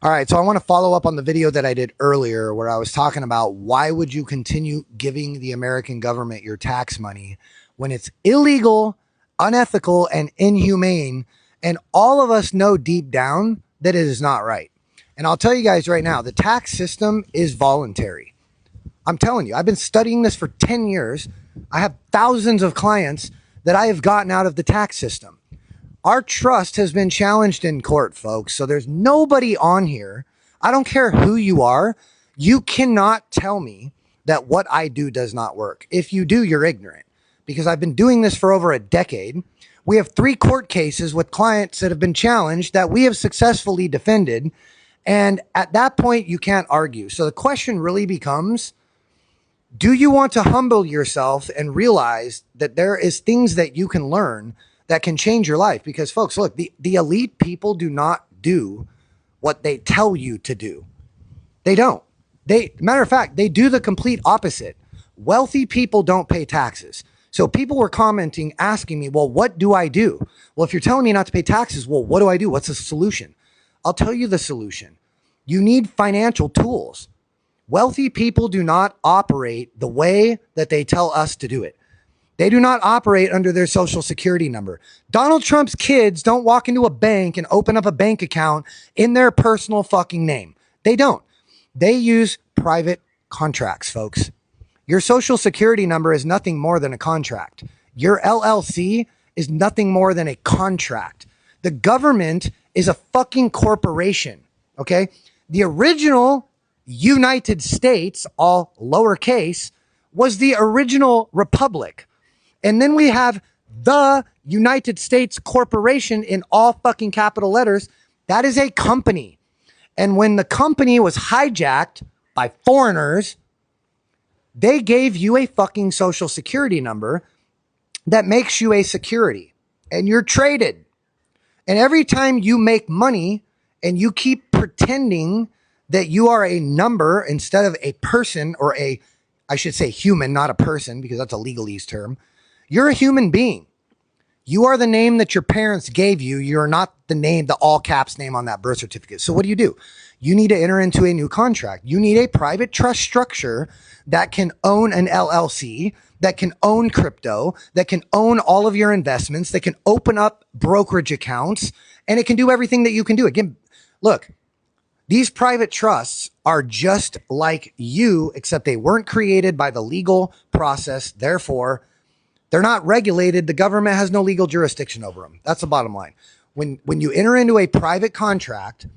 All right, so I want to follow up on the video that I did earlier where I was talking about why would you continue giving the American government your tax money when it's illegal, unethical, and inhumane, and all of us know deep down that it is not right. And I'll tell you guys right now, the tax system is voluntary. I'm telling you, I've been studying this for 10 years. I have thousands of clients that I have gotten out of the tax system. Our trust has been challenged in court, folks. So there's nobody on here. I don't care who you are. You cannot tell me that what I do does not work. If you do, you're ignorant because I've been doing this for over a decade. We have 3 court cases with clients that have been challenged that we have successfully defended. And at that point, you can't argue. So the question really becomes, do you want to humble yourself and realize that there is things that you can learn that can change your life? Because folks, look, the elite people do not do what they tell you to do. They don't. Matter of fact, they do the complete opposite. Wealthy people don't pay taxes. So people were commenting, asking me, well, what do I do? Well, if you're telling me not to pay taxes, well, what do I do? What's the solution? I'll tell you the solution. You need financial tools. Wealthy people do not operate the way that they tell us to do it. They do not operate under their social security number. Donald Trump's kids don't walk into a bank and open up a bank account in their personal fucking name. They don't. They use private contracts, folks. Your social security number is nothing more than a contract. Your LLC is nothing more than a contract. The government is a fucking corporation, okay? The original United States, all lowercase, was the original republic. And then we have the United States Corporation in all fucking capital letters. That is a company. And when the company was hijacked by foreigners, they gave you a fucking social security number that makes you a security. And you're traded. And every time you make money and you keep pretending that you are a number instead of a person, or I should say human, not a person, because that's a legalese term. You're a human being. You are the name that your parents gave you. You're not the name, the all caps name on that birth certificate. So what do? You need to enter into a new contract. You need a private trust structure that can own an LLC, that can own crypto, that can own all of your investments, that can open up brokerage accounts, and it can do everything that you can do. Again, look, these private trusts are just like you, except they weren't created by the legal process. Therefore, they're not regulated. The government has no legal jurisdiction over them. That's the bottom line. When you enter into a private contract,